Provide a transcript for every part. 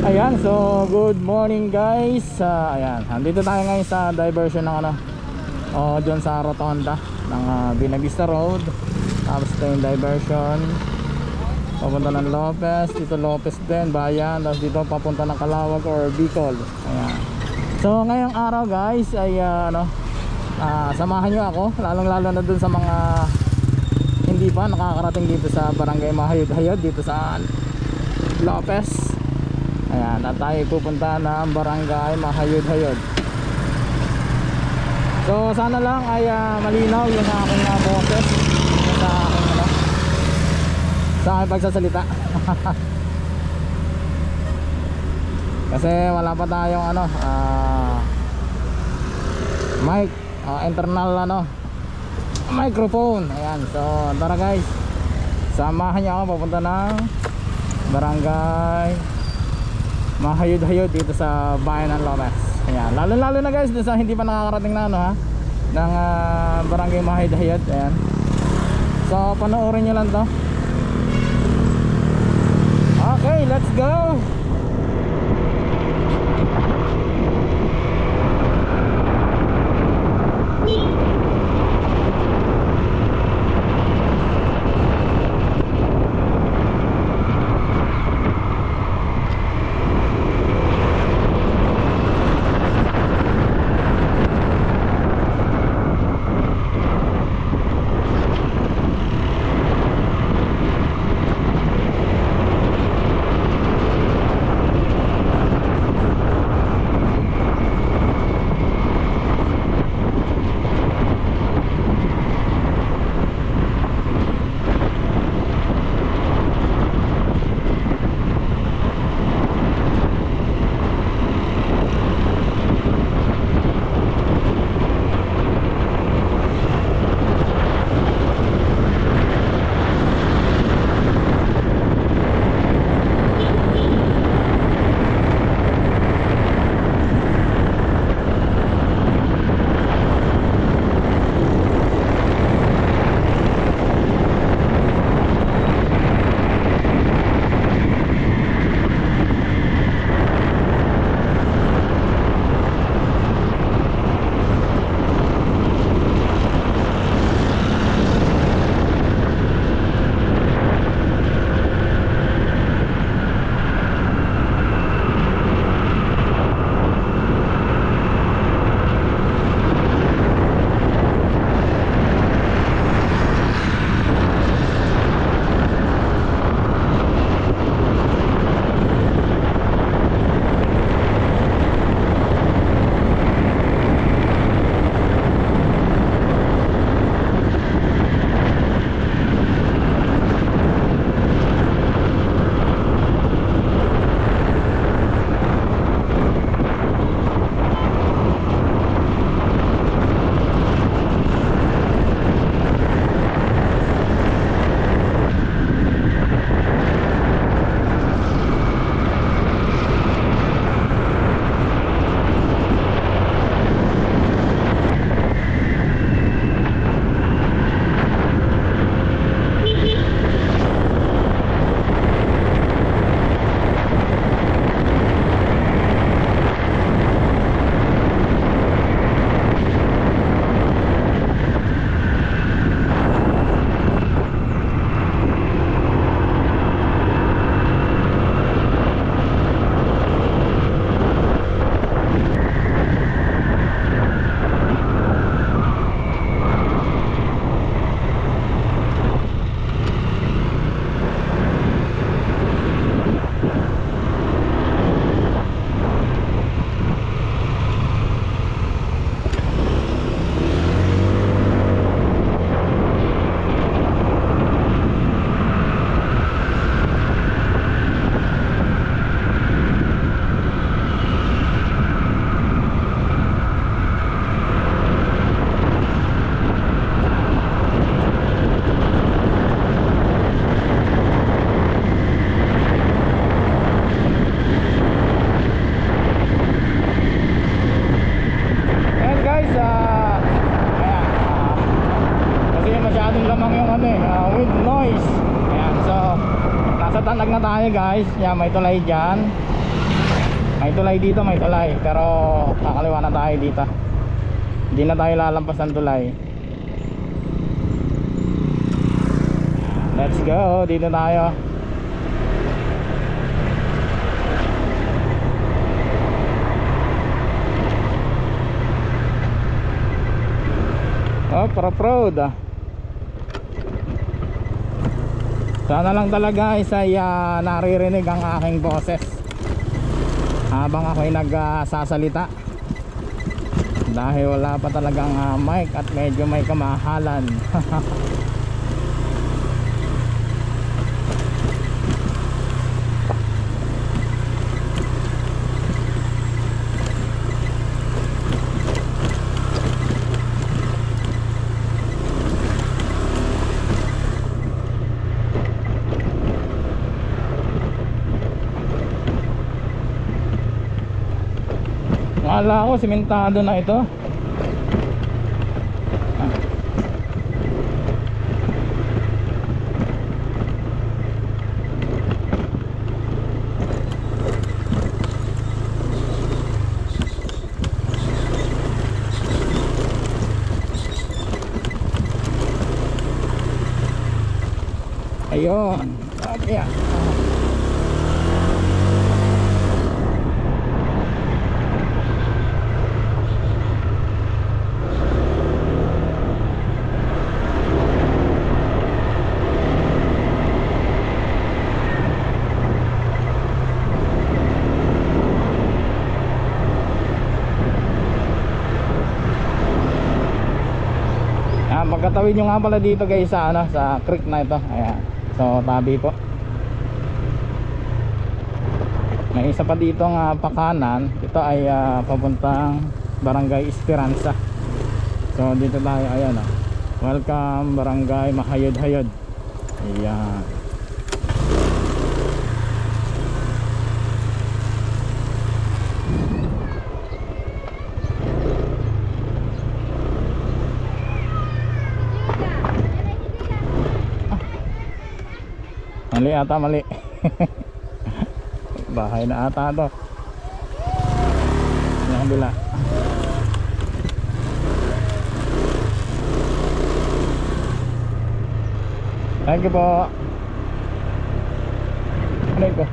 Ayan, so good morning guys. Ayan, andito tayo ngayon sa diversion ng dyan sa rotonda ng Binavista Road. Tapos ito yung diversion papunta ng Lopez. Dito Lopez din, Bayan. Tapos dito papunta ng Calawag or Bicol. Ayan. So ngayong araw guys ay samahan nyo ako, lalong lalo na dun sa mga hindi pa nakakarating dito sa Barangay Mahayod-Hayod dito sa Lopez. Ayan, at tayo pupunta ng Barangay Mahayod-Hayod. So sana lang ay malinaw yung aking boses sa aking pagsasalita. Kasi wala pa tayong mic, internal microphone. Ayan, so tara guys, samahan niyo ako papunta ng Barangay Mahayod-Hayod dito sa Bayan ng Lopez. Ayan, lalo na guys sa hindi pa nakakarating na ng Barangay Mahayod-Hayod. Ayan, so panoorin nyo lang to. Okay, let's go. Tanag na tayo guys. Yan, may tulay dyan. May tulay dito, may tulay. Pero kakaliwa na tayo dito. Hindi na tayo lalampas ng tulay. Let's go, dito tayo. Oh, road. Sana lang talaga ay naririnig ang aking boses habang ako'y nagsasalita, dahil wala pa talagang mic at medyo may kamahalan. Akala ko simentado na ito. Ayun. Okay. Pagkatawid nyo nga pala dito guys sa, sa creek na ito. Ayan. So tabi po. May isa pa dito nga pakanan. Ito ay papuntang Barangay Esperanza. So dito tayo. Ayan. Welcome Barangay Mahayod-Hayod. Ayan. Mali ata, mali. Bahay na ata to. Yung kabila. Thank you po. Ano ito?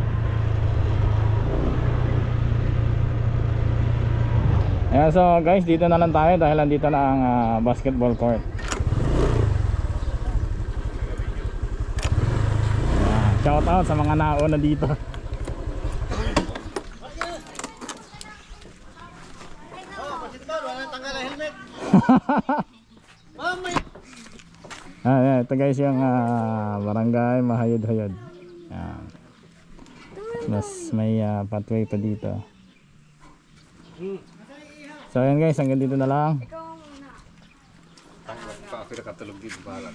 Ayan, so guys, dito na lang tayo dahil nandito na ang basketball court. Shout out sa mga nauna dito. Ito guys yung Barangay Mahayod-Hayod. Mas may pathway pa dito. So ayan guys, hanggang dito na lang. Ako nakatulog dito balat.